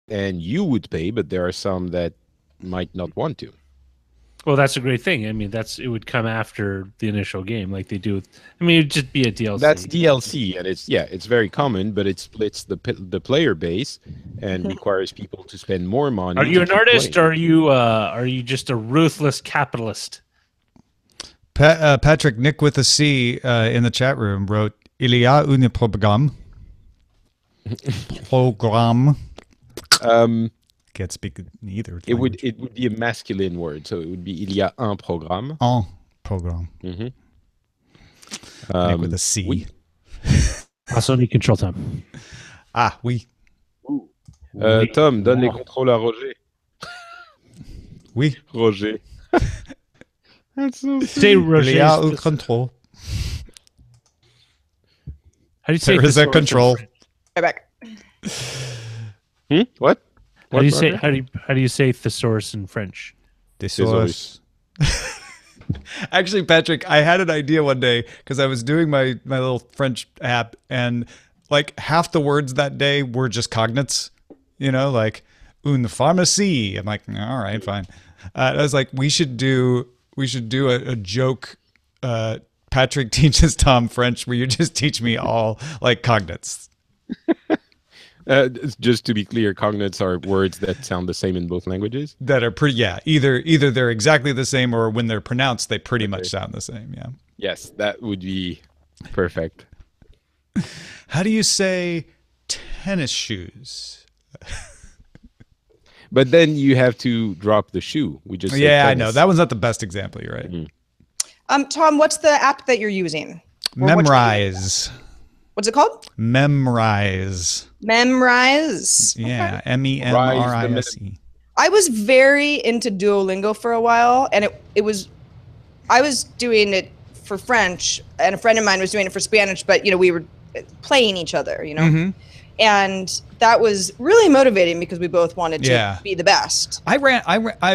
and you would pay, but there are some that might not want to. Well, that's a great thing. I mean, it would come after the initial game, like they do. I mean, it'd just be a DLC. That's DLC, and it's very common, but it splits the player base and requires people to spend more money. Are you to an keep artist, playing. or are you just a ruthless capitalist? Patrick Nick with a C in the chat room wrote, "Il y a un programme." Programme. Can't speak either. It would be a masculine word, so it would be il y a un programme. Un programme. Nick with a C. Oui. Also need control time. Ah, oui. Tom, donne les contrôles à Roger. Oui. Roger. That's so Say Roger. Il y a un control. How do you say There is a thesaurus in control. French? Right back. What? How do you say how do you say thesaurus in French? Thesaurus. Actually, Patrick, I had an idea one day because I was doing my little French app, and like half the words that day were just cognates. You know, like une pharmacie. I'm like, all right, fine. I was like, we should do a joke. Patrick teaches Tom French, where you just teach me all like cognates. Just to be clear, cognates are words that sound the same in both languages. That are pretty, yeah. Either they're exactly the same, or when they're pronounced, they pretty much sound the same. Yeah. Yes, that would be perfect. How do you say tennis shoes? But then you have to drop the shoe. We just Yeah, I tennis. know that one's not the best example. You're right. Tom, what's the app that you're using? Or Memrise. What's it called? Memrise. Memrise. Yeah, Okay. MEMRISE. I was very into Duolingo for a while, and I was doing it for French, and a friend of mine was doing it for Spanish, but we were playing each other, and that was really motivating because we both wanted to be the best. I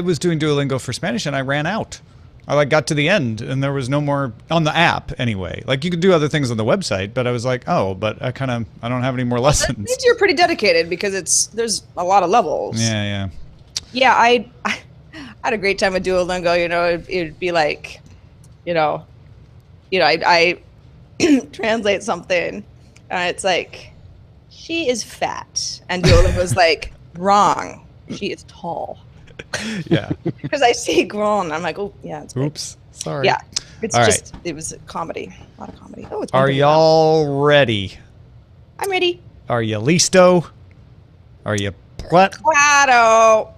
was doing Duolingo for Spanish, and I ran out. I got to the end, and there was no more on the app anyway. Like, you could do other things on the website, but I was like, oh, but I don't have any more lessons. That means you're pretty dedicated because there's a lot of levels. Yeah. Yeah, I had a great time with Duolingo. It'd be like, I translate something, and it's like, she is fat, and Duolingo's like, wrong, she is tall. Yeah. Because I say grown, I'm like, oh yeah, it's big. Oops, sorry. Yeah, it's All just right. It was a comedy, a lot of comedy. Oh, it's. Are y'all ready? I'm ready. Are you listo? Are you what? Claro. All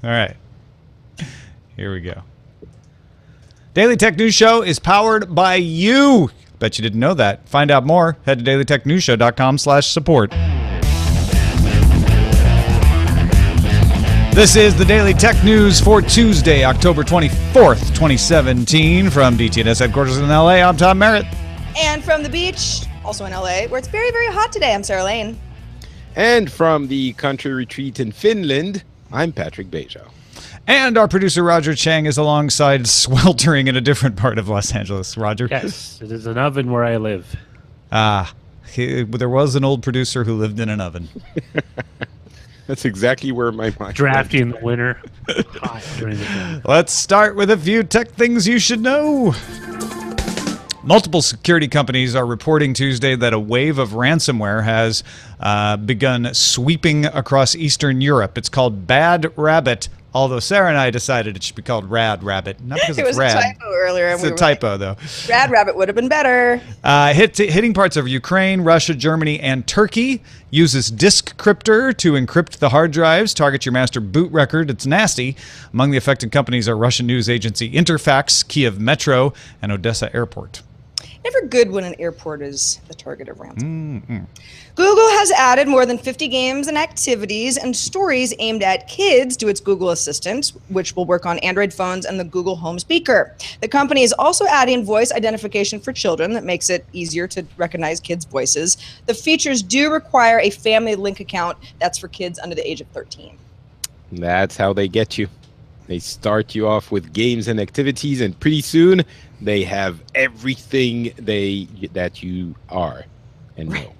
right. Here we go. Daily Tech News Show is powered by you. Bet you didn't know that. Find out more. Head to dailytechnewsshow.com/support. This is the Daily Tech News for Tuesday, October 24th, 2017. From DTNS headquarters in LA, I'm Tom Merritt. And from the beach, also in LA, where it's very, very hot today, I'm Sarah Lane. And from the country retreat in Finland, I'm Patrick Beja. And our producer, Roger Chang, is alongside, sweltering in a different part of Los Angeles. Roger? Yes, it is an oven where I live. There was an old producer who lived in an oven. That's exactly where my mind Drafty in the winter, hot during the day. Let's start with a few tech things you should know. Multiple security companies are reporting Tuesday that a wave of ransomware has begun sweeping across Eastern Europe. It's called Bad Rabbit, although Sarah and I decided it should be called Rad Rabbit. Not because it's rad. It was a typo earlier. It's a typo, though. Rad Rabbit would have been better. Hitting parts of Ukraine, Russia, Germany, and Turkey. Uses disk cryptor to encrypt the hard drives. Target your master boot record. It's nasty. Among the affected companies are Russian news agency Interfax, Kiev Metro, and Odessa Airport. Never good when an airport is the target of ransom. Google has added more than 50 games and activities and stories aimed at kids to its Google Assistant, which will work on Android phones and the Google Home speaker. The company is also adding voice identification for children that makes it easier to recognize kids' voices. The features do require a family link account that's for kids under the age of 13. That's how they get you. They start you off with games and activities, and pretty soon they have everything that you are and know.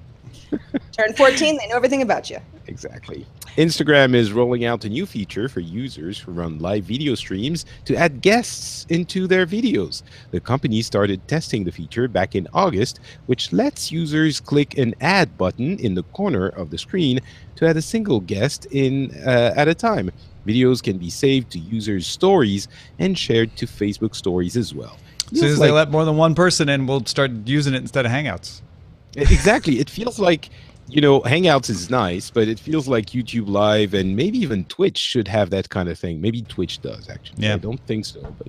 Turn 14, they know everything about you. Exactly. Instagram is rolling out a new feature for users who run live video streams to add guests into their videos. The company started testing the feature back in August, which lets users click an add button in the corner of the screen to add a single guest in at a time. Videos can be saved to users' stories and shared to Facebook stories as well. As soon as they let more than one person in, we'll start using it instead of Hangouts. Exactly. It feels like, Hangouts is nice, but it feels like YouTube Live and maybe even Twitch should have that kind of thing. Maybe Twitch does, actually. Yeah. I don't think so, but...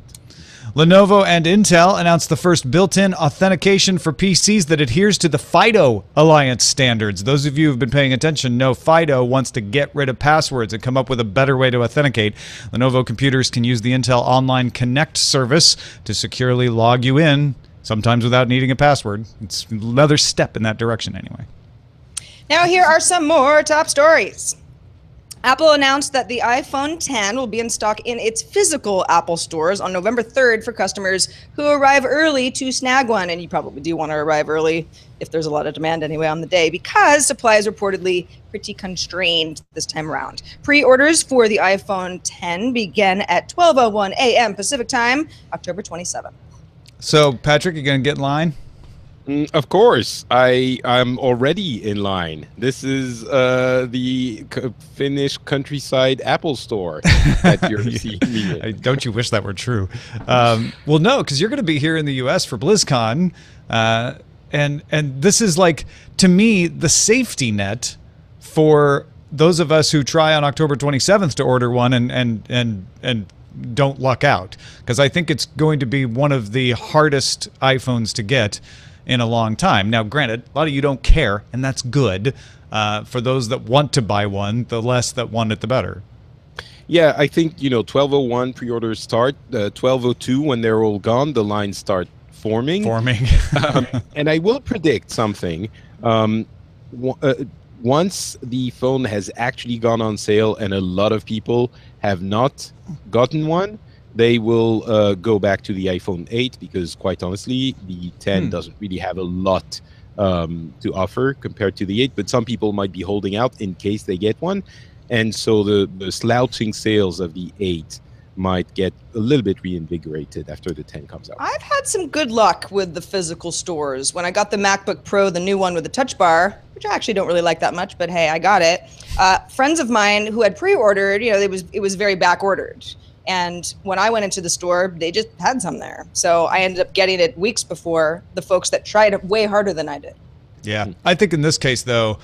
Lenovo and Intel announced the first built-in authentication for PCs that adheres to the FIDO Alliance standards. Those of you who've been paying attention know FIDO wants to get rid of passwords and come up with a better way to authenticate. Lenovo computers can use the Intel Online Connect service to securely log you in, sometimes without needing a password. It's another step in that direction anyway. Now here are some more top stories. Apple announced that the iPhone X will be in stock in its physical Apple stores on November 3rd for customers who arrive early to snag one. And you probably do want to arrive early if there's a lot of demand anyway on the day, because supply is reportedly pretty constrained this time around. Pre-orders for the iPhone X begin at 12:01 a.m. Pacific time, October 27th. So, Patrick, you going to get in line? Of course, I'm already in line. This is the Finnish countryside Apple store that you're seeing me in. Don't you wish that were true? Well, no, because you're going to be here in the U.S. for BlizzCon, and this is like, to me, the safety net for those of us who try on October 27th to order one and don't luck out, because I think it's going to be one of the hardest iPhones to get in a long time. Now, granted, a lot of you don't care, and that's good. For those that want to buy one, the less that want it, the better. Yeah, I think, 12:01 pre-orders start. 12:02, when they're all gone, the lines start forming. And I will predict something. Once the phone has actually gone on sale and a lot of people have not gotten one, they will go back to the iPhone 8 because, quite honestly, the 10 doesn't really have a lot to offer compared to the 8. But some people might be holding out in case they get one. And so the slouching sales of the 8 might get a little bit reinvigorated after the 10 comes out. I've had some good luck with the physical stores. When I got the MacBook Pro, the new one with the Touch Bar, which I actually don't really like that much, but hey, I got it. Friends of mine who had pre-ordered, it was very back-ordered. And when I went into the store, they just had some there. So I ended up getting it weeks before the folks that tried it way harder than I did. Yeah. I think in this case, though,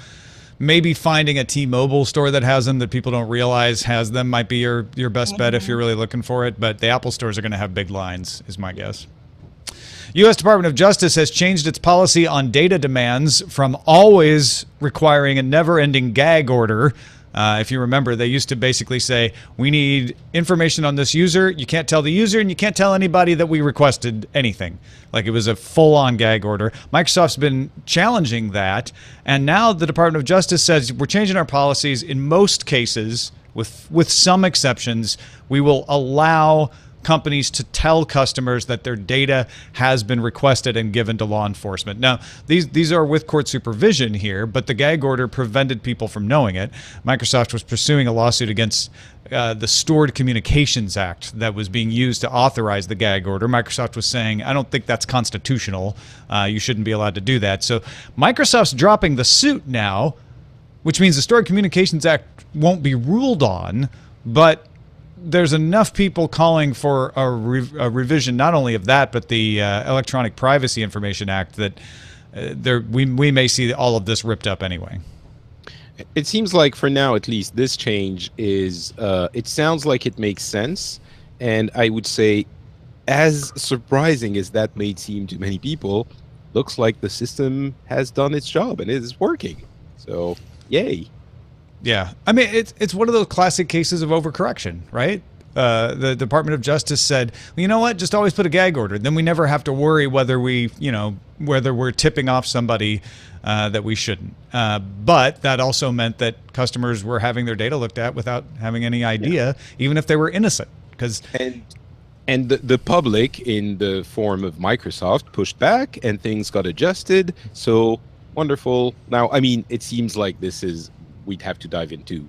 maybe finding a T-Mobile store that has them that people don't realize has them might be your best bet if you're really looking for it. But the Apple stores are going to have big lines, is my guess. U.S. Department of Justice has changed its policy on data demands from always requiring a never-ending gag order. If you remember, they used to basically say, we need information on this user. You can't tell the user, and you can't tell anybody that we requested anything. Like, it was a full-on gag order. Microsoft's been challenging that, and now the Department of Justice says we're changing our policies. In most cases, with some exceptions, we will allow companies to tell customers that their data has been requested and given to law enforcement. Now, these are with court supervision here, but the gag order prevented people from knowing it. Microsoft was pursuing a lawsuit against the Stored Communications Act that was being used to authorize the gag order. Microsoft was saying, I don't think that's constitutional. You shouldn't be allowed to do that. So Microsoft's dropping the suit now, which means the Stored Communications Act won't be ruled on, but there's enough people calling for a revision, not only of that, but the Electronic Privacy Information Act, that we may see all of this ripped up anyway. It seems like, for now at least, this change is, it sounds like it makes sense. And I would say, as surprising as that may seem to many people, looks like the system has done its job and it is working. So, yay. Yeah, I mean, it's one of those classic cases of overcorrection, right? The Department of Justice said, well, you know what, just always put a gag order. Then we never have to worry whether whether we're tipping off somebody that we shouldn't. But that also meant that customers were having their data looked at without having any idea, even if they were innocent. And the public, in the form of Microsoft, pushed back and things got adjusted. So wonderful. Now, I mean, it seems like this is we'd have to dive into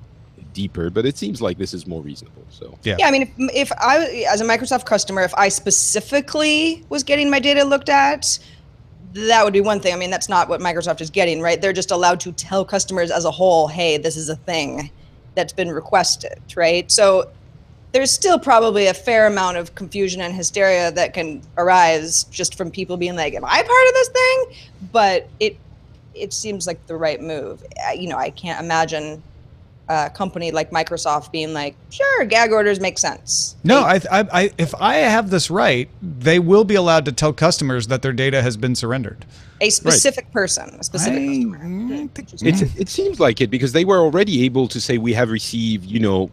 deeper, but it seems like this is more reasonable. So yeah, I mean, if I, as a Microsoft customer, if I specifically was getting my data looked at, that would be one thing. I mean, that's not what Microsoft is getting, right? They're just allowed to tell customers as a whole, hey, this is a thing that's been requested, right? So there's still probably a fair amount of confusion and hysteria that can arise just from people being like, am I part of this thing? But it seems like the right move. You know, I can't imagine a company like Microsoft being like, sure, gag orders make sense. No, if I have this right, they will be allowed to tell customers that their data has been surrendered. A specific person, a specific customer. it seems like it, because they were already able to say we have received, you know,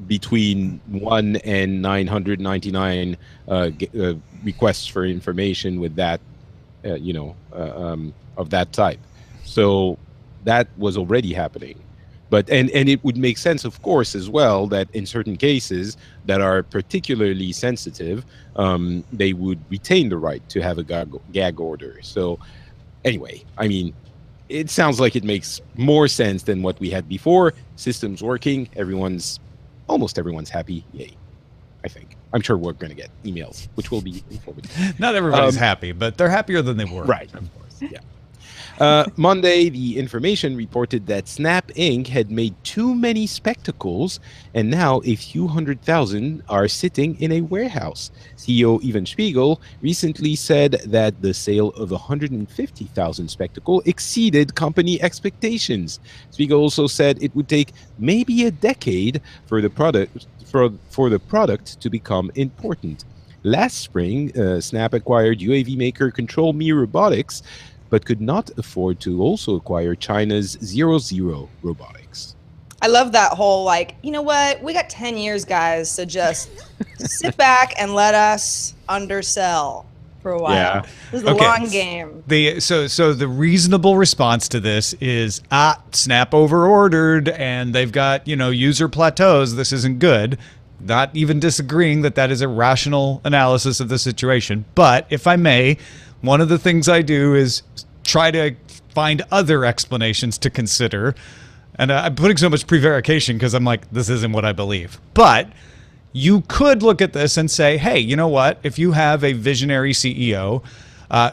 between 1 and 999 requests for information with that, you know, of that type. So that was already happening. But and it would make sense, of course, as well, that in certain cases that are particularly sensitive, they would retain the right to have a gag order. So anyway, I mean, it sounds like it makes more sense than what we had before. System's working. Almost everyone's happy. Yay, I think. I'm sure we're going to get emails, which will be informative. Not everybody's happy, but they're happier than they were. Right, of course, yeah. Monday, the information reported that Snap Inc. had made too many spectacles, and now a few 100,000 are sitting in a warehouse. CEO Evan Spiegel recently said that the sale of 150,000 spectacle exceeded company expectations. Spiegel also said it would take maybe a decade for the product to become important. Last spring, Snap acquired UAV maker Control Me Robotics, but could not afford to also acquire China's 00 Robotics. I love that whole, like, you know what? We got 10 years, guys, so just sit back and let us undersell for a while. Yeah. This is a long game. So the reasonable response to this is, Snap over-ordered, and they've got, you know, user plateaus. This isn't good. Not even disagreeing that is a rational analysis of the situation. But if I may, one of the things I do is try to find other explanations to consider. And I'm putting so much prevarication because I'm like, this isn't what I believe. But you could look at this and say, hey, you know what? If you have a visionary CEO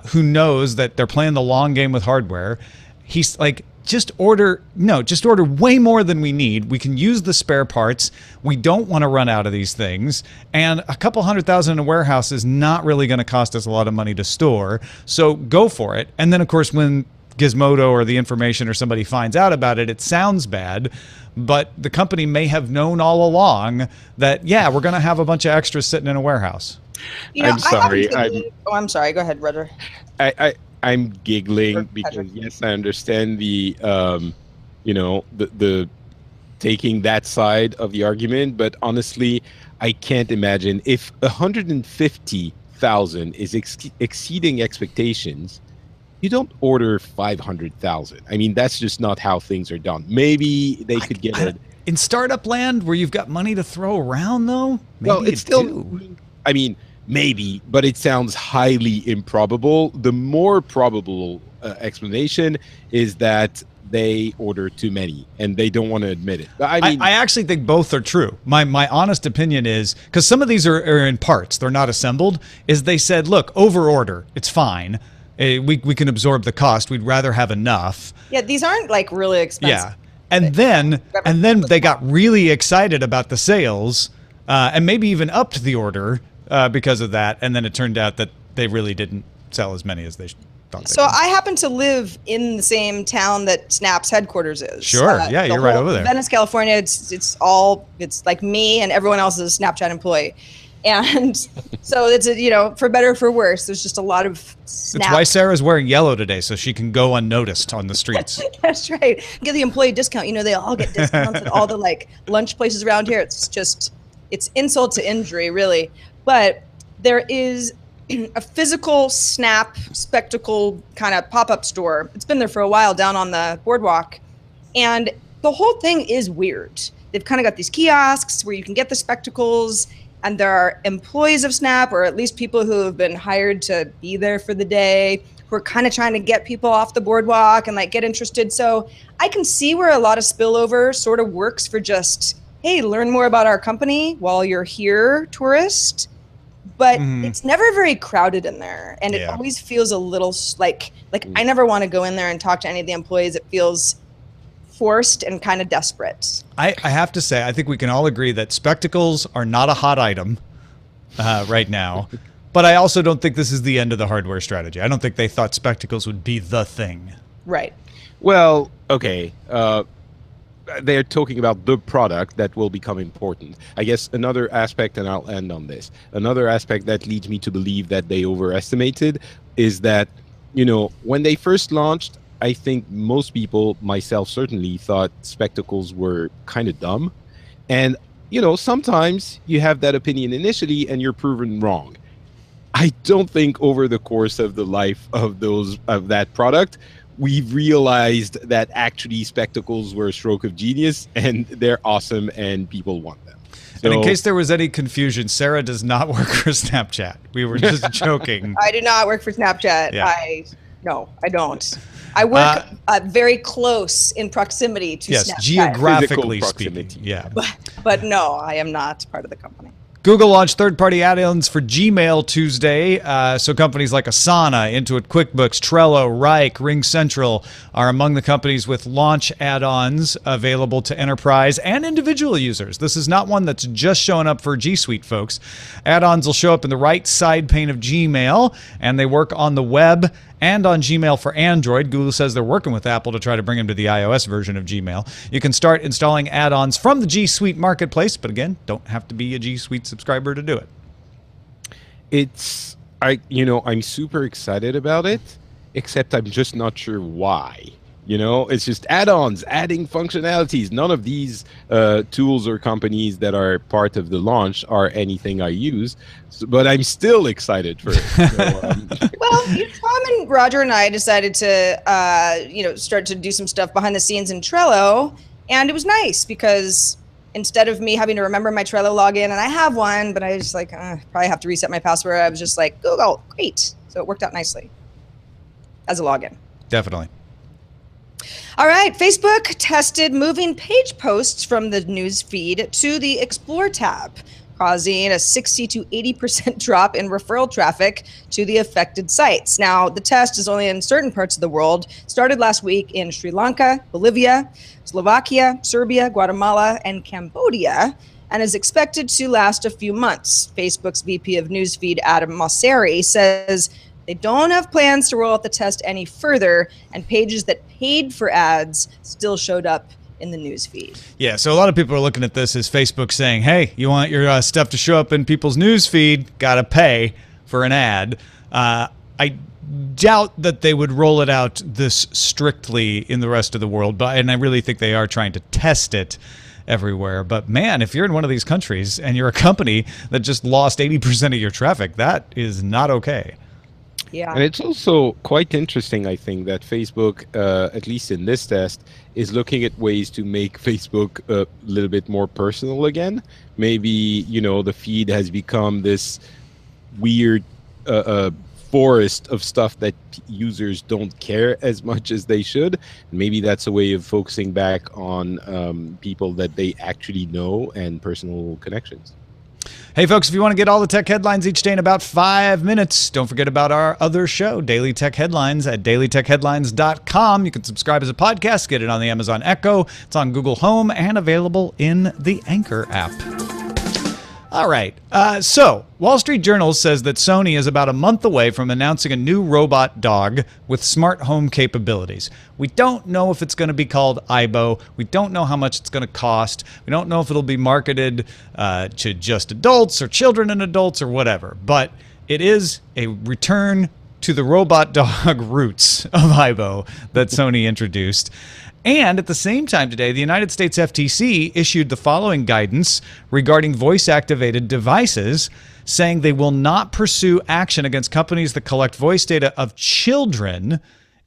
who knows that they're playing the long game with hardware, he's like, just order way more than we need. We can use the spare parts. We don't want to run out of these things. And a couple 100,000 in a warehouse is not really going to cost us a lot of money to store. So go for it. And then, of course, when Gizmodo or the information or somebody finds out about it, it sounds bad. But the company may have known all along that, yeah, we're going to have a bunch of extras sitting in a warehouse. You know, I'm sorry. I'm sorry. Go ahead, Roger. I'm giggling because yes, I understand the you know, the taking that side of the argument, but honestly, I can't imagine if 150,000 is exceeding expectations. You don't order 500,000. I mean, that's just not how things are done. Maybe they could get it in startup land where you've got money to throw around, though. Maybe well, it's still. I mean. Maybe, but it sounds highly improbable. The more probable explanation is that they order too many and they don't want to admit it. I mean, I actually think both are true. My honest opinion is, because some of these are in parts, they're not assembled, is they said, look, over order, it's fine. We can absorb the cost. We'd rather have enough. Yeah, these aren't like really expensive. Yeah. And then they got really excited about the sales and maybe even upped the order because of that, and then it turned out that they really didn't sell as many as they thought. So I happen to live in the same town that Snap's headquarters is. Sure, yeah, you're right over there. Venice, California. It's like me and everyone else is a Snapchat employee, and so it's you know, for better or for worse, there's just a lot of Snap. That's why Sarah's wearing yellow today, so she can go unnoticed on the streets. That's right. Get the employee discount. You know, they all get discounts at all the like lunch places around here. It's insult to injury, really. But there is a physical Snap spectacle kind of pop-up store. It's been there for a while down on the boardwalk. And the whole thing is weird. They've kind of got these kiosks where you can get the spectacles. and there are employees of Snap, or at least people who have been hired to be there for the day, who are kind of trying to get people off the boardwalk and like get interested. So I can see where a lot of spillover sort of works for just, hey, learn more about our company while you're here, tourist. But it's never very crowded in there, and it always feels a little like I never want to go in there and talk to any of the employees. It feels forced and kind of desperate. I have to say, I think we can all agree that spectacles are not a hot item right now. But I also don't think this is the end of the hardware strategy. I don't think they thought spectacles would be the thing. Right. Well, okay. They're talking about the product that will become important. I guess another aspect, and I'll end on this, another aspect that leads me to believe that they overestimated is that, you know, when they first launched, I think most people, myself certainly, thought spectacles were kind of dumb. And, you know, sometimes you have that opinion initially and you're proven wrong. I don't think over the course of the life of that product, we've realized that actually spectacles were a stroke of genius and they're awesome and people want them. And in case there was any confusion, Sarah does not work for Snapchat. We were just joking. I do not work for Snapchat. Yeah. No, I don't. I work very close in proximity to Snapchat. Yes, geographically speaking. Yeah. But no, I am not part of the company. Google launched third-party add-ons for Gmail Tuesday. So companies like Asana, Intuit QuickBooks, Trello, Wrike, RingCentral are among the companies with launch add-ons available to enterprise and individual users. This is not one that's just showing up for G Suite folks. Add-ons will show up in the right side pane of Gmail, and they work on the web and on Gmail for Android. Google says they're working with Apple to try to bring them to the iOS version of Gmail. You can start installing add-ons from the G Suite marketplace, but again, don't have to be a G Suite subscriber to do it. I'm super excited about it, except I'm just not sure why. You know, it's just add-ons, adding functionalities. None of these tools or companies that are part of the launch are anything I use, but I'm still excited for it. So, well, Tom and Roger and I decided to, start to do some stuff behind the scenes in Trello, and it was nice because instead of me having to remember my Trello login, and I have one, but I just probably have to reset my password. I was just like, Google, great. So it worked out nicely as a login. Definitely. All right, Facebook tested moving page posts from the news feed to the Explore tab, causing a 60 to 80% drop in referral traffic to the affected sites. Now, the test is only in certain parts of the world. Started last week in Sri Lanka, Bolivia, Slovakia, Serbia, Guatemala, and Cambodia, and is expected to last a few months. Facebook's VP of Newsfeed, Adam Mosseri, says they don't have plans to roll out the test any further, and pages that paid for ads still showed up in the news feed. Yeah, so a lot of people are looking at this as Facebook saying, hey, you want your stuff to show up in people's news feed, gotta pay for an ad. I doubt that they would roll it out this strictly in the rest of the world, and I really think they are trying to test it everywhere. But man, if you're in one of these countries and you're a company that just lost 80% of your traffic, that is not okay. Yeah. And it's also quite interesting, I think, that Facebook, at least in this test, is looking at ways to make Facebook a little bit more personal again. Maybe, the feed has become this weird forest of stuff that users don't care as much as they should. Maybe that's a way of focusing back on people that they actually know and personal connections. Hey, folks, if you want to get all the tech headlines each day in about 5 minutes, don't forget about our other show, Daily Tech Headlines, at dailytechheadlines.com. You can subscribe as a podcast, get it on the Amazon Echo. It's on Google Home and available in the Anchor app. All right. So Wall Street Journal says that Sony is about a month away from announcing a new robot dog with smart home capabilities. We don't know if it's going to be called Aibo. We don't know how much it's going to cost. We don't know if it'll be marketed to just adults or children and adults or whatever. But it is a return to the robot dog roots of Aibo that Sony introduced. And at the same time today, the United States FTC issued the following guidance regarding voice-activated devices, saying they will not pursue action against companies that collect voice data of children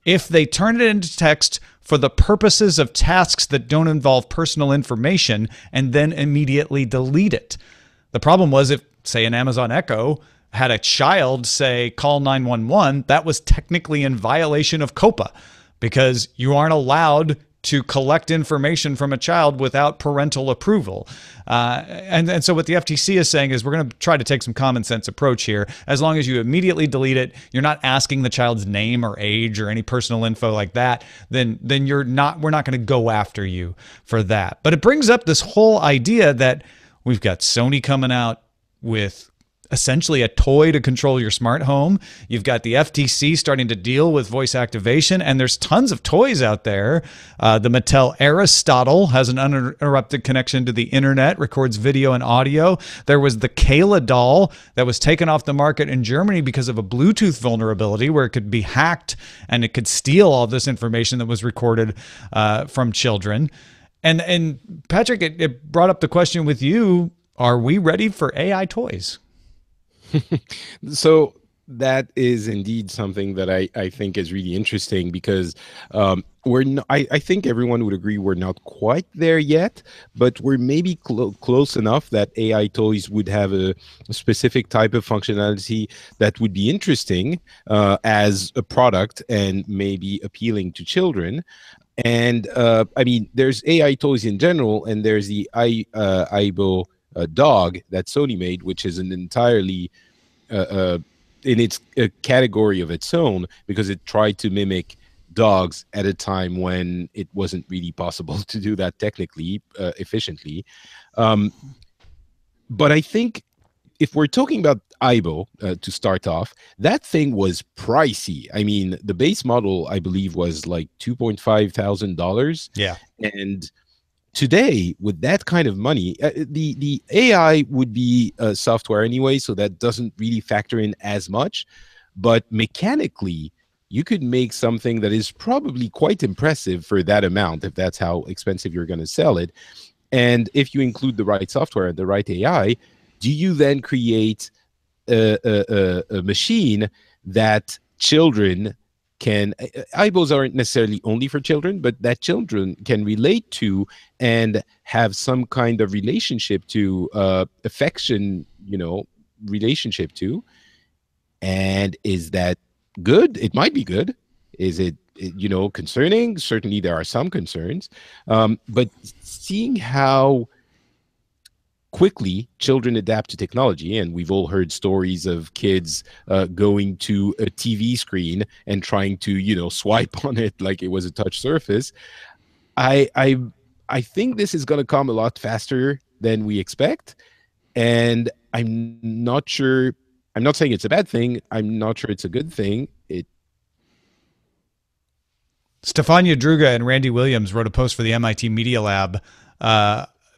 if they turn it into text for the purposes of tasks that don't involve personal information and then immediately delete it. The problem was if, say, an Amazon Echo had a child say, call 911, that was technically in violation of COPA because you aren't allowed to collect information from a child without parental approval. And so what the FTC is saying is we're going to try to take some common sense approach here. As long as you immediately delete it, you're not asking the child's name or age or any personal info like that, then we're not going to go after you for that. But it brings up this whole idea that we've got Sony coming out with essentially a toy to control your smart home. You've got the FTC starting to deal with voice activation, and there's tons of toys out there. The Mattel Aristotle has an uninterrupted connection to the internet, records video and audio. There was the Kayla doll that was taken off the market in Germany because of a Bluetooth vulnerability where it could be hacked and it could steal all this information that was recorded from children. And Patrick, it brought up the question with you, are we ready for AI toys? So that is indeed something that I think is really interesting because I think everyone would agree we're not quite there yet, but we're maybe close enough that AI toys would have a specific type of functionality that would be interesting as a product and maybe appealing to children. And I mean, there's AI toys in general, and there's the Aibo dog that Sony made, which is an entirely in its category of its own because it tried to mimic dogs at a time when it wasn't really possible to do that technically efficiently. But I think if we're talking about Aibo to start off, that thing was pricey. I mean, the base model, I believe, was like $2,500. Yeah. And today, with that kind of money, the AI would be software anyway, so that doesn't really factor in as much. But mechanically, you could make something that is probably quite impressive for that amount, if that's how expensive you're going to sell it. And if you include the right software and the right AI, do you then create a machine that children can, Aibos aren't necessarily only for children, but that children can relate to and have some kind of relationship to, affection, relationship to. And is that good? It might be good. Is it, concerning? Certainly there are some concerns. But seeing how quickly children adapt to technology, and we've all heard stories of kids going to a TV screen and trying to swipe on it like it was a touch surface. I think this is going to come a lot faster than we expect, and I'm not sure. I'm not saying it's a bad thing. I'm not sure it's a good thing. Stefania Druga and Randy Williams wrote a post for the MIT Media Lab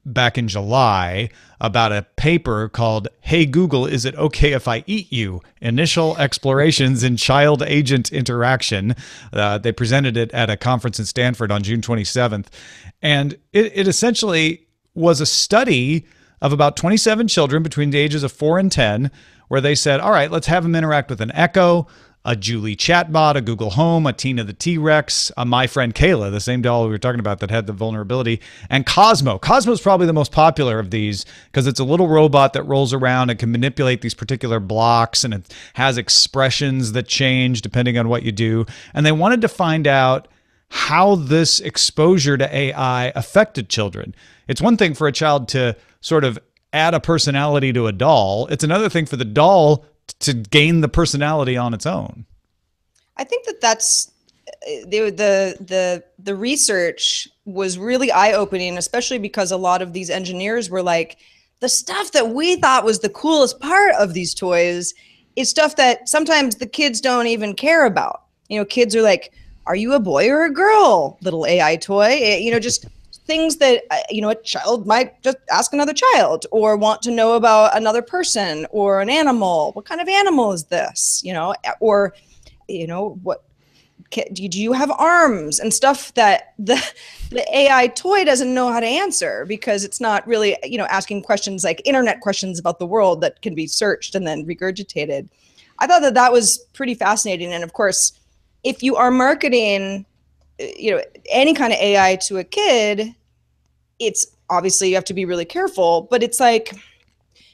back in July about a paper called "Hey Google, is it okay if I eat you? Initial explorations in child-agent interaction." They presented it at a conference in Stanford on June 27th. And it essentially was a study of about 27 children between the ages of 4 and 10, where they said, all right, let's have them interact with an Echo, a Julie chatbot, a Google Home, a Tina the T-Rex, a My Friend Kayla, the same doll we were talking about that had the vulnerability, and Cosmo. Cosmo is probably the most popular of these because it's a little robot that rolls around and can manipulate these particular blocks, and it has expressions that change depending on what you do. And they wanted to find out how this exposure to AI affected children. It's one thing for a child to sort of add a personality to a doll. It's another thing for the doll to gain the personality on its own. I think that's the research was really eye-opening, especially because a lot of these engineers were like, the stuff that we thought was the coolest part of these toys is stuff that sometimes the kids don't even care about. Kids are like, are you a boy or a girl, little AI toy? Just things that, a child might just ask another child or want to know about another person or an animal. What kind of animal is this? Or, what do you have arms and stuff that the AI toy doesn't know how to answer because it's not really, asking questions like internet questions about the world that can be searched and then regurgitated. I thought that was pretty fascinating. And of course, if you are marketing any kind of AI to a kid, it's obviously you have to be really careful, but it's like,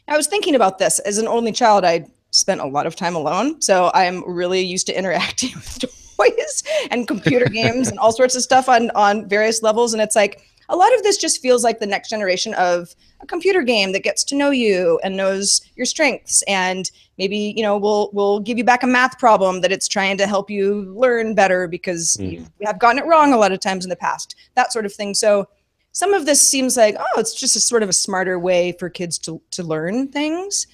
I was thinking about this. As an only child, I spent a lot of time alone, so I'm really used to interacting with toys and computer games and all sorts of stuff on various levels. And it's like, a lot of this just feels like the next generation of a computer game that gets to know you and knows your strengths, and maybe, you know, we'll give you back a math problem that it's trying to help you learn better because you have gotten it wrong a lot of times in the past, that sort of thing. So some of this seems like, oh, it's just a sort of a smarter way for kids to learn things.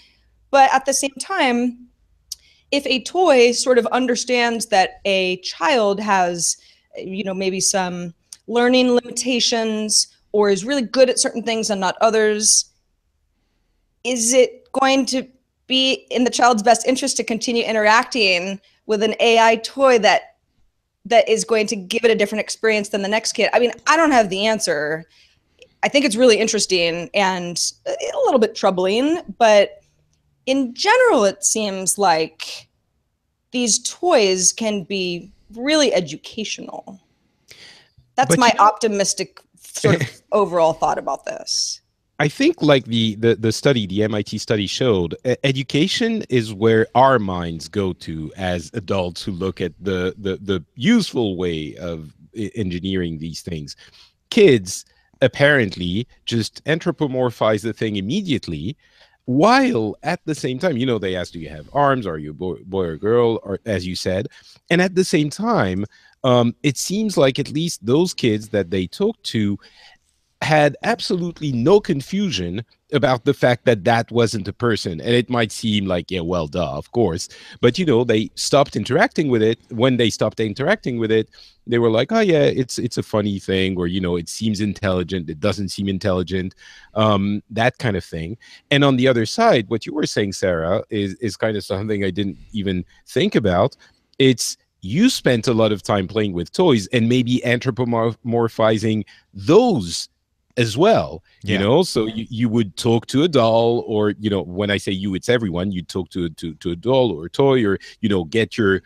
But at the same time, if a toy sort of understands that a child has, you know, maybe some learning limitations or is really good at certain things and not others, is it going to be in the child's best interest to continue interacting with an AI toy that is going to give it a different experience than the next kid? I mean, I don't have the answer. I think it's really interesting and a little bit troubling, but in general, it seems like these toys can be really educational. That's my optimistic sort of overall thought about this. I think like the study, the MIT study showed, education is where our minds go to as adults who look at the useful way of engineering these things. Kids apparently just anthropomorphize the thing immediately, while at the same time, you know, they ask, do you have arms? Are you a boy or girl? Or, as you said, and at the same time, it seems like at least those kids that they talked to had absolutely no confusion about the fact that that wasn't a person. And it might seem like, yeah, well, duh, of course. But, you know, they stopped interacting with it. When they stopped interacting with it, they were like, oh, yeah, it's a funny thing, or, you know, it seems intelligent. It doesn't seem intelligent, that kind of thing. And on the other side, what you were saying, Sarah, is kind of something I didn't even think about. It's, you spent a lot of time playing with toys and maybe anthropomorphizing those as well, you know, so you would talk to a doll, or, you know, when I say you, it's everyone. You talk to a doll or a toy, or, you know, get your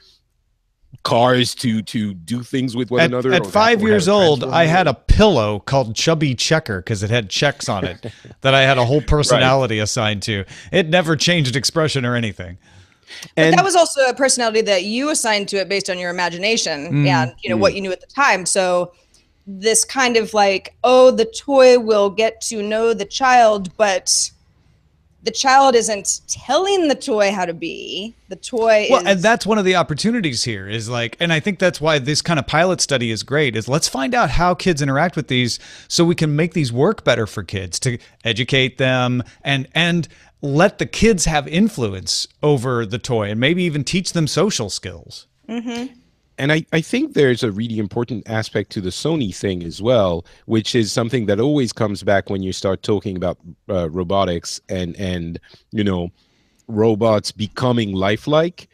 cars to do things with one another. At 5 years old, I had a pillow called Chubby Checker because it had checks on it that I had a whole personality assigned to. It never changed expression or anything. But that was also a personality that you assigned to it based on your imagination and, you know, what you knew at the time. So this kind of like, oh, the toy will get to know the child, but the child isn't telling the toy how to be. The toy is... and that's one of the opportunities here is like, and I think that's why this kind of pilot study is great, is let's find out how kids interact with these so we can make these work better for kids, to educate them and let the kids have influence over the toy and maybe even teach them social skills. And I think there's a really important aspect to the Sony thing as well, which is something that always comes back when you start talking about robotics and, you know, robots becoming lifelike,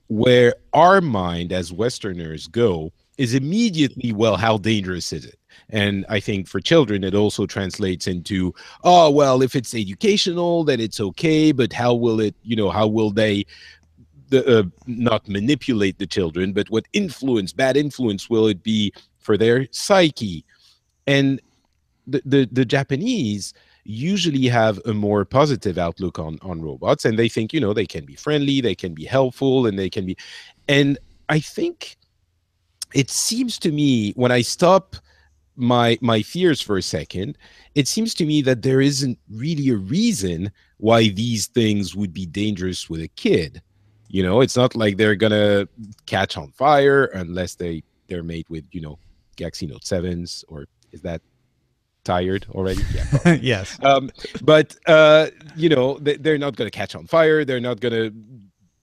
where our mind as Westerners go is immediately, well, how dangerous is it? And I think for children, it also translates into, oh, well, if it's educational, then it's okay, but how will it, you know, how will they not manipulate the children, but what bad influence will it be for their psyche? And the Japanese usually have a more positive outlook on robots, and they think, you know, they can be friendly, they can be helpful, and they can be, and I think it seems to me, when I stop my fears for a second, it seems to me that there isn't really a reason why these things would be dangerous with a kid. You know, it's not like they're gonna catch on fire unless they're made with, you know, Galaxy Note 7s, or is that tired already? Yeah. Yes. But you know, they're not gonna catch on fire. They're not gonna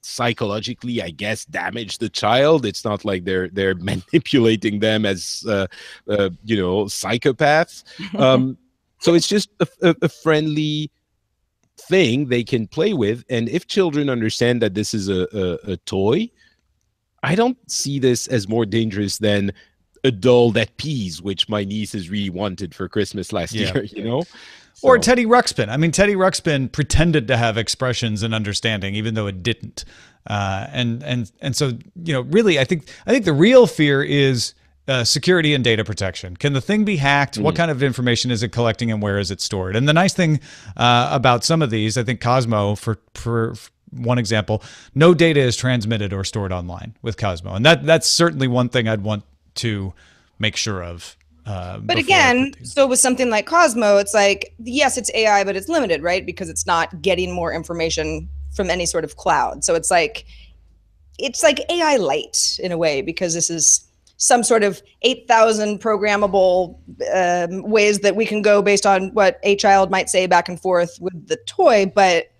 psychologically, I guess, damage the child. It's not like they're manipulating them as you know, psychopaths. So it's just a friendly thing they can play with. And if children understand that this is a toy, I don't see this as more dangerous than a doll that pees, which my niece has really wanted for Christmas last year, you know? So. Or Teddy Ruxpin. I mean, Teddy Ruxpin pretended to have expressions and understanding, even though it didn't. And so, you know, really, I think the real fear is security and data protection. Can the thing be hacked? What kind of information is it collecting and where is it stored? And the nice thing about some of these, I think Cosmo, for one example, no data is transmitted or stored online with Cosmo. And that's certainly one thing I'd want to make sure of. But again, so with something like Cosmo, it's like, yes, it's AI, but it's limited, right? Because it's not getting more information from any sort of cloud. So it's like AI light in a way, because this is some sort of 8,000 programmable ways that we can go based on what a child might say back and forth with the toy, but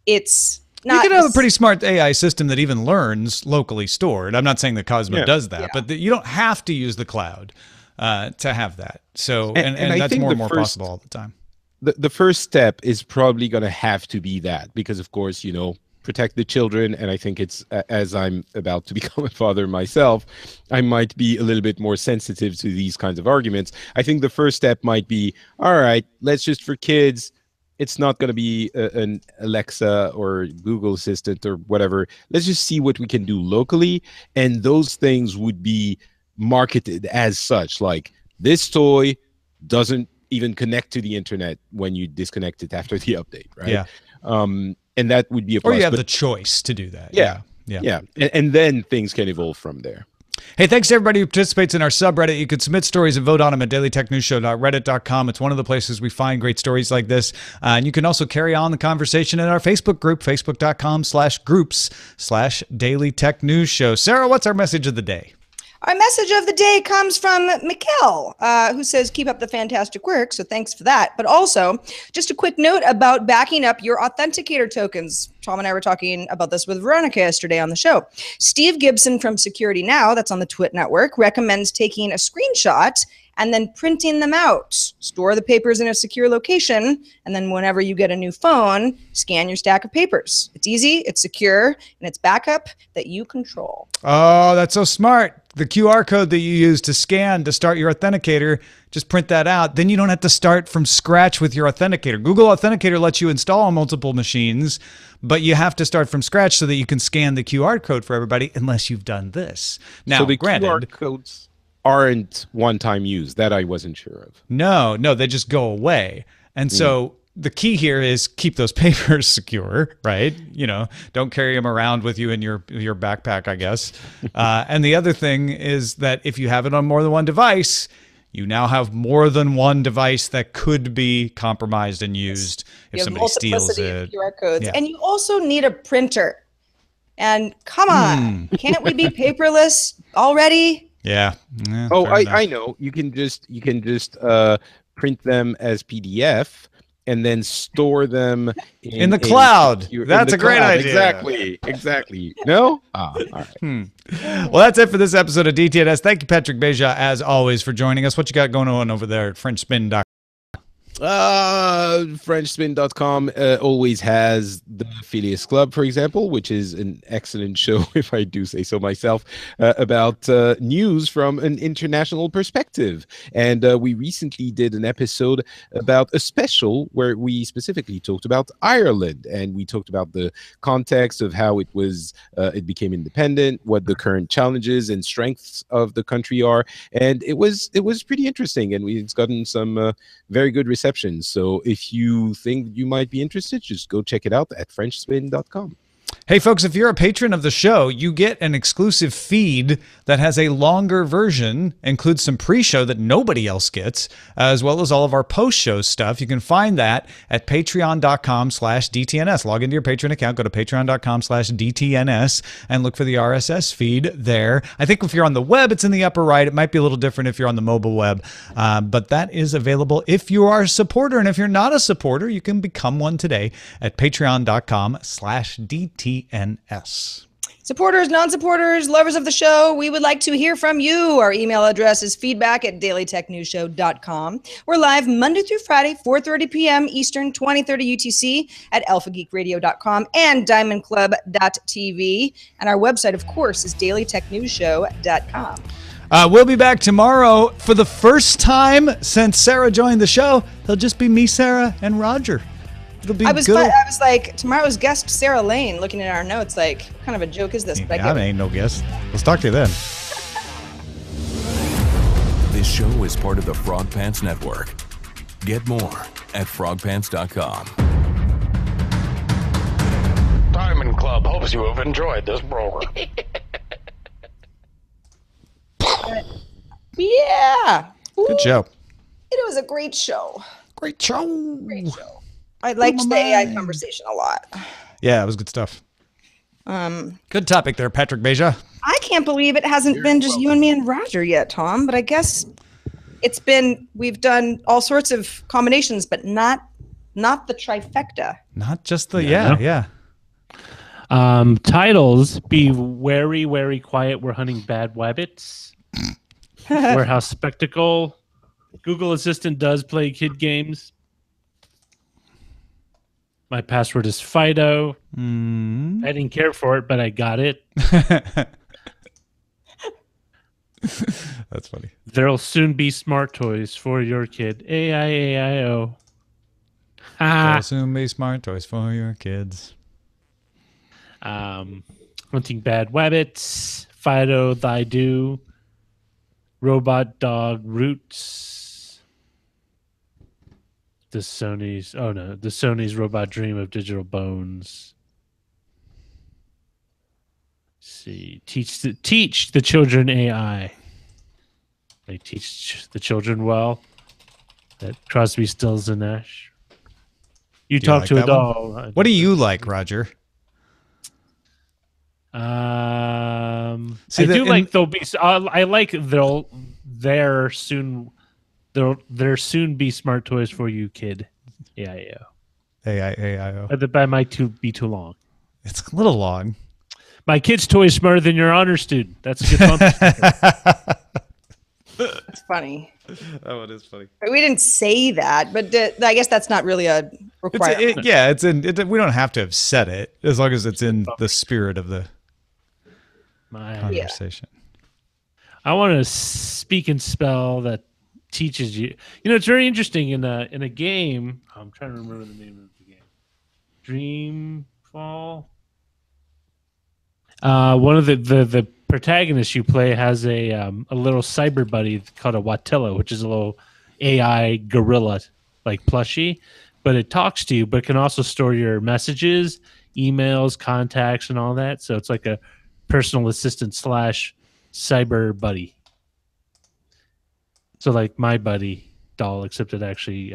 it's not. You can have a pretty smart AI system that even learns locally stored. I'm not saying that Cosmo does that, but you don't have to use the cloud to have that. So, and that's more and more possible all the time. The first step is probably going to have to be that, because of course, protect the children. And I think it's, as I'm about to become a father myself, I might be a little bit more sensitive to these kinds of arguments. I think the first step might be, all right, let's just, for kids, it's not going to be an Alexa or Google Assistant or whatever. Let's just see what we can do locally. And those things would be marketed as such, like this toy doesn't even connect to the internet when you disconnect it after the update, right? Yeah. And that would be a plus. Or you have the choice to do that. Yeah. And then things can evolve from there. Hey, thanks to everybody who participates in our subreddit. You can submit stories and vote on them at dailytechnewsshow.reddit.com. It's one of the places we find great stories like this. And you can also carry on the conversation in our Facebook group, facebook.com/groups/dailytechnewsshow. Sarah, what's our message of the day? Our message of the day comes from Mikkel, who says, keep up the fantastic work. So thanks for that. But also, just a quick note about backing up your authenticator tokens. Tom and I were talking about this with Veronica yesterday on the show. Steve Gibson from Security Now, that's on the Twit network, recommends taking a screenshot and then printing them out. Store the papers in a secure location, and then whenever you get a new phone, scan your stack of papers. It's easy, it's secure, and it's backup that you control. Oh, that's so smart. The QR code that you use to scan to start your authenticator, just print that out. Then you don't have to start from scratch with your authenticator. Google Authenticator lets you install on multiple machines, but you have to start from scratch so that you can scan the QR code for everybody, unless you've done this. Now, so the granted, QR codes aren't one-time use. That I wasn't sure of. No, they just go away. And so the key here is keep those papers secure, right? Don't carry them around with you in your backpack, I guess. And the other thing is that if you have it on more than one device, you now have more than one device that could be compromised and used if somebody steals it. QR codes. Yeah. And you also need a printer. And come on, can't we be paperless already? Yeah. Oh, I know. You can just print them as PDF and then store them in the cloud. That's a great idea. Exactly. No? All right. Well, that's it for this episode of DTNS. Thank you, Patrick Beja, as always, for joining us. What you got going on over there at FrenchSpin.com? FrenchSpin.com always has the Phileas Club, for example, which is an excellent show, if I do say so myself, about news from an international perspective. And we recently did an episode about a special where we specifically talked about Ireland, and we talked about the context of how it was, it became independent, what the current challenges and strengths of the country are, and it was pretty interesting, and it's gotten some very good reception. So if you think you might be interested, just go check it out at FrenchSpin.com. Hey, folks, if you're a patron of the show, you get an exclusive feed that has a longer version, includes some pre-show that nobody else gets, as well as all of our post-show stuff. You can find that at patreon.com/DTNS. Log into your Patreon account, go to patreon.com/DTNS, and look for the RSS feed there. I think if you're on the web, it's in the upper right. It might be a little different if you're on the mobile web, but that is available if you are a supporter. And if you're not a supporter, you can become one today at patreon.com/DTNS. Supporters, non-supporters, lovers of the show, we would like to hear from you. Our email address is feedback@dailytechnewsshow.com. We're live Monday through Friday, 4:30 p.m. Eastern, 2030 UTC at alphageekradio.com and diamondclub.tv. And our website, of course, is dailytechnewsshow.com. We'll be back tomorrow for the first time since Sarah joined the show. It'll just be me, Sarah, and Roger. I was like, tomorrow's guest, Sarah Lane, looking at our notes, like, what kind of a joke is this? But I ain't no guest. Let's talk to you then. show is part of the Frog Pants Network. Get more at frogpants.com. Diamond Club hopes you have enjoyed this program. Yeah. Good show. It was a great show. Great show. Great show. I liked the AI conversation a lot. Yeah, it was good stuff. Good topic there, Patrick Beja. I can't believe it hasn't been just you and me and Roger yet, Tom, but I guess we've done all sorts of combinations, but not the trifecta. Not just the, yeah. Titles: Be wary, wary, quiet. We're hunting bad wabbits. Warehouse Spectacle. Google Assistant does play kid games. My password is Fido. I didn't care for it, but I got it. That's funny. There'll soon be smart toys for your kid. AIAIO. There'll soon be smart toys for your kids. Hunting bad wabbits. Fido, thy do. Robot dog roots. The Sony's robot dream of digital bones. Let's see, teach the children AI. They teach the children well. That Crosby, Stills, and Nash. You Do you talk like to a that doll. What do you like, Roger? I like there soon be smart toys for you, kid. AIO. AIAIO. But that might be too long. It's a little long. My kid's toy is smarter than your honor student. That's a good bumper sticker. It's funny. That one is funny. We didn't say that, but I guess that's not really a requirement. We don't have to have said it as long as it's in the spirit of the conversation. I want to speak and spell that teaches you. You know, it's very interesting in a game. I'm trying to remember the name of the game. Dreamfall. One of the protagonists you play has a little cyber buddy called a Watilla, which is a little AI gorilla like plushie, but it talks to you, but it can also store your messages, emails, contacts, and all that. So it's like a personal assistant / cyber buddy. So like my buddy doll, except it actually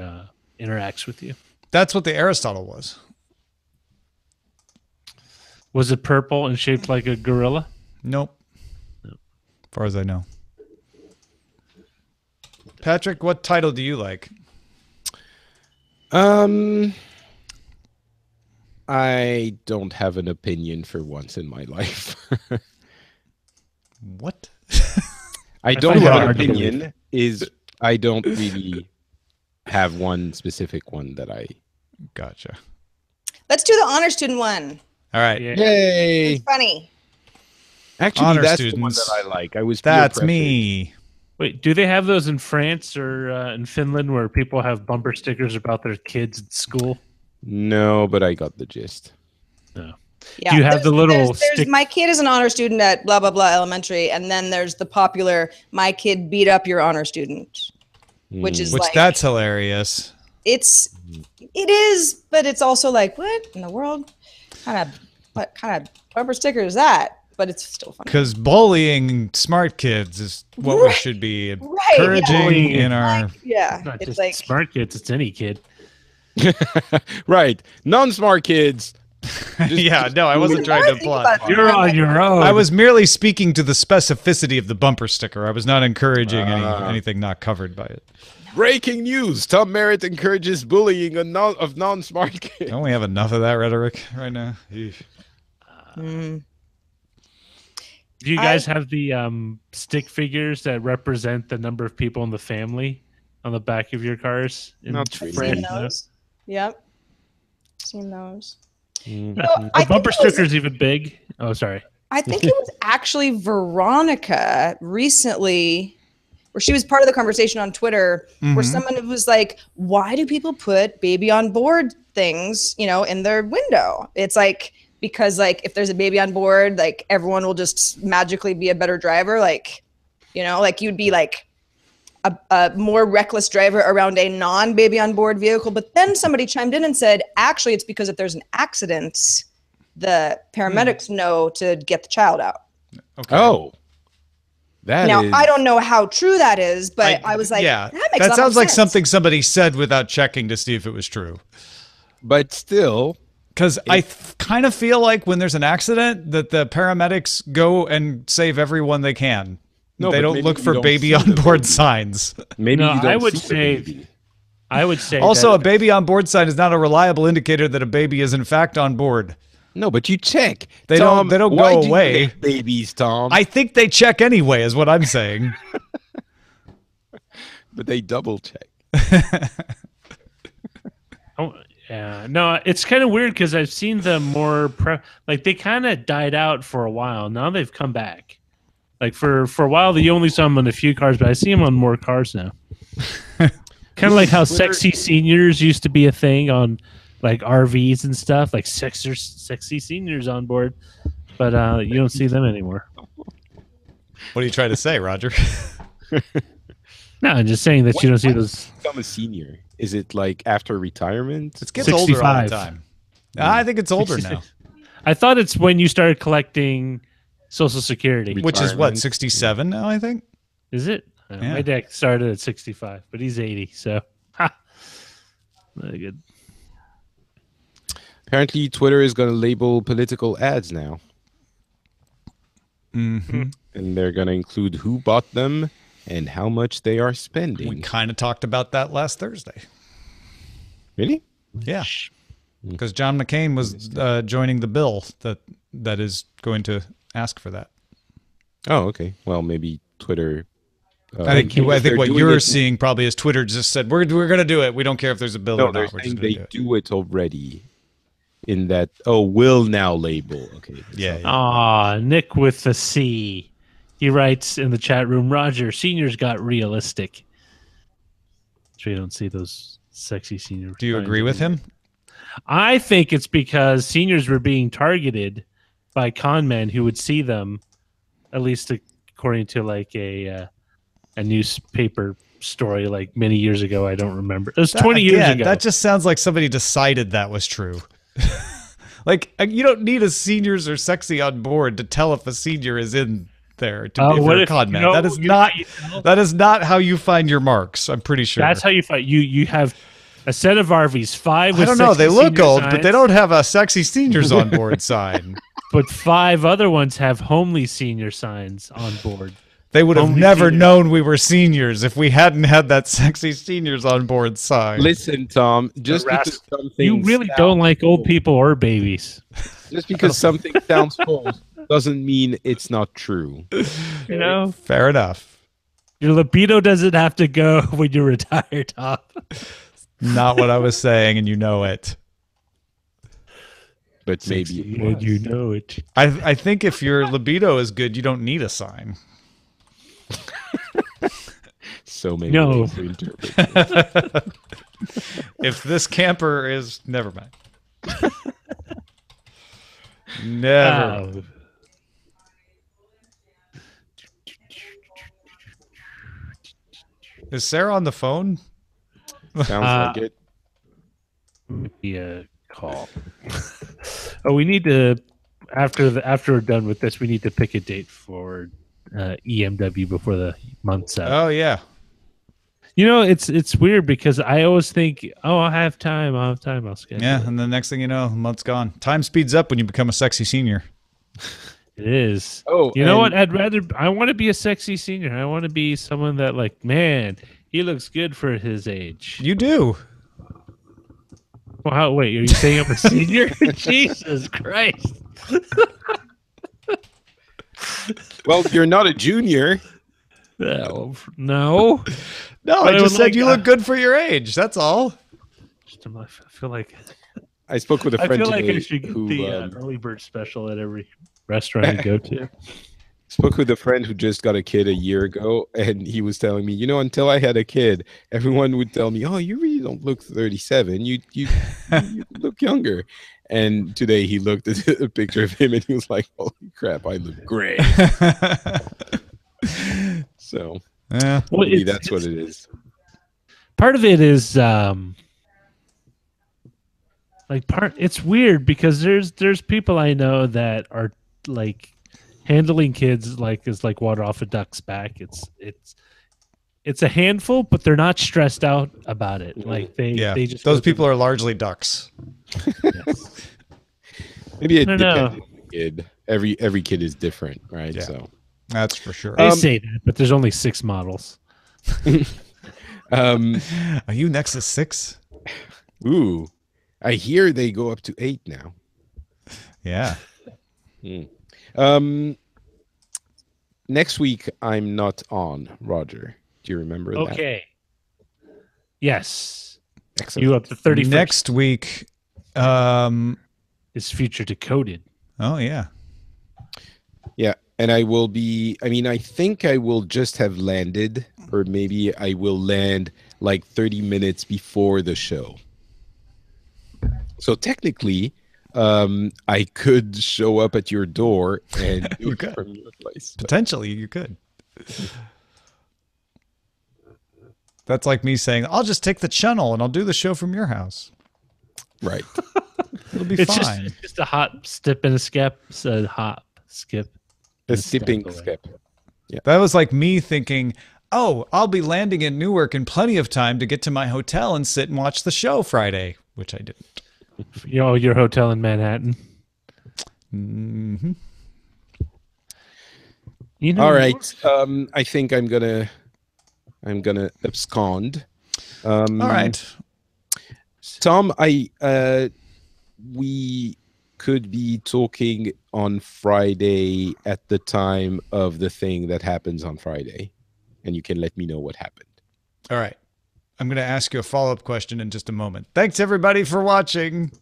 interacts with you. That's what the Aristotle was. Was it purple and shaped like a gorilla? Nope. As far as I know. Patrick, what title do you like? I don't have an opinion for once in my life. What? I don't have an opinion. I don't really have one specific one that I... Gotcha. Let's do the honor student one. All right. Yeah. Yay! It's funny. Actually, Honor that's students. the one that I like. I was That's peer pressured. me. Wait, do they have those in France or in Finland where people have bumper stickers about their kids at school? No, but I got the gist. No. Yeah. Do you have the little stick? My kid is an honor student at blah, blah, blah elementary. And then there's the popular, my kid beat up your honor student, which is like, that's hilarious. it is, but it's also like, what in the world? What kind of bumper sticker is that? But it's still funny. Because bullying smart kids is what we should be encouraging in our... Yeah. Not It's just like, smart kids, it's any kid. Right. Non-smart kids. I wasn't trying to imply. You're on your own. I was merely speaking to the specificity of the bumper sticker. I was not encouraging anything not covered by it. Breaking news. Tom Merritt encourages bullying of non-smart kids. Don't we have enough of that rhetoric right now? Do you guys have the stick figures that represent the number of people in the family on the back of your cars? Not really. seen those. Yep. Seen those. Are bumper stickers even big? Oh, sorry. I think it was actually Veronica recently, where she was part of the conversation on Twitter, where someone was like, why do people put baby on board things, in their window? It's like, because like if there's a baby on board, like everyone will just magically be a better driver. Like, like you'd be like, a more reckless driver around a non-baby on board vehicle. But then somebody chimed in and said, actually, it's because if there's an accident, the paramedics know to get the child out. Okay. Oh. I don't know how true that is, but I was like, yeah, that makes a lot sounds of like sense. something somebody said without checking to see if it was true. But still, because I kind of feel like when there's an accident that the paramedics go and save everyone they can. No, they but don't maybe look you for don't baby see on the board baby. signs. maybe No, you don't I would see the say. baby. I would say Also, that, a baby on board sign is not a reliable indicator that a baby is in fact on board. No, but you check. They Tom, don't why go do you away. hate babies, Tom. I think they check anyway, is what I'm saying. But they double check. oh, yeah, no, it's kind of weird because I've seen them more like they kind of died out for a while. Now they've come back. Like for a while, you only saw them on a few cars, but I see them on more cars now. Kind of like how sexy seniors used to be a thing on like RVs and stuff, like sexy seniors on board, but you don't see them anymore. What are you trying to say, Roger? No, I'm just saying that you don't see those. Become a senior? Is it like after retirement? It gets older all the 65. time. I think it's older now. I thought it's when you started collecting Social Security. Which is what, Retirement. 67 now, I think? Is it? Yeah. My dad started at 65, but he's 80, so very good. Apparently, Twitter is going to label political ads now. Mm-hmm. And they're going to include who bought them and how much they are spending. We kind of talked about that last Thursday. Really? Yeah. Because John McCain was joining the bill that is going to ask for that. Oh, okay. Well, maybe Twitter. I think if what they're doing you're it- seeing probably is Twitter just said, we're going to do it. We don't care if there's a bill No, or they're not. We're saying just they going to do it. do it already. In that, will now label. Okay. Yeah. Aw, Nick with the C. He writes in the chat room, Roger, seniors got realistic. So you don't see those sexy seniors. Do you agree with him? I think it's because seniors were being targeted by con men who would see them, at least according to like a newspaper story like many years ago. I don't remember. It was 20 years ago. That just sounds like somebody decided that was true. Like, you don't need a seniors or sexy on board to tell if a senior is in there to be a con man. That is not how you find your marks, I'm pretty sure. That's how you find you have a set of RVs, 5 with I don't know. They sexy look senior old, but they signs, don't have a sexy seniors on board sign. But 5 other ones have homely senior signs on board. They would have Homely never seniors. known we were seniors if we hadn't had that sexy seniors on board sign. Listen, Tom, just because something You really don't like old people or babies. Just because something sounds false doesn't mean it's not true. You know, Fair enough. your libido doesn't have to go when you retire, Tom. Not what I was saying, and you know it. But maybe it And was. you know it. I think if your libido is good, you don't need a sign. So many No. ways to interpret it. If this camper is... Never mind. Never. Oh. Is Sarah on the phone? Sounds like it. Be a call. Oh, we need to after we're done with this, we need to pick a date for EMW before the month's out. Oh, yeah. You know, it's weird because I always think, oh, I'll have time, I'll schedule. Yeah, it. and the next thing you know, a month's gone. Time speeds up when you become a sexy senior. It is. Oh, You know and- what? I want to be a sexy senior. I want to be someone that, like, man, he looks good for his age. You do. Wow, wait, are you saying I'm a senior? Jesus Christ. Well, you're not a junior. No. No, But I I just would said like you that. look good for your age. That's all. I feel like I spoke with a I friend feel like today I should get who the early bird special at every restaurant I go to. spoke with a friend who just got a kid a year ago, and he was telling me, until I had a kid, everyone would tell me, "Oh, you really don't look 37. You look younger." And today he looked at a picture of him, and he was like, "Holy crap, I look great." So Yeah. Well, Maybe that's what it is. Part of it is it's weird because there's people I know that are like handling kids like is like water off a duck's back. It's a handful, but they're not stressed out about it. Like they just those people are largely ducks. Yes. Maybe it I don't know. depends on the kid. Every kid is different, right? Yeah. So That's for sure. They say that, but there's only 6 models. Are you Nexus 6? Ooh, I hear they go up to 8 now. Yeah. Next week I'm not on, Roger. Do you remember that? Okay. Yes. Excellent. You up the 31st. Next week. Is future decoded. Oh yeah. Yeah, and I will be. I mean, I think I will just have landed, or maybe I will land like 30 minutes before the show. So technically, I could show up at your door and do it from your place. Potentially, you could. That's like me saying, "I'll just take the channel and I'll do the show from your house." Right. It'll be It's fine. just a hop, step, and a skip. So hop, skip. A and skipping step away. skip. That was like me thinking, "Oh, I'll be landing in Newark in plenty of time to get to my hotel and sit and watch the show Friday," which I didn't. Your hotel in Manhattan. Mm-hmm. You know, All right. I think I'm gonna abscond. All right. Tom, we could be talking on Friday at the time of the thing that happens on Friday, and you can let me know what happened. All right. I'm going to ask you a follow-up question in just a moment. Thanks, everybody, for watching.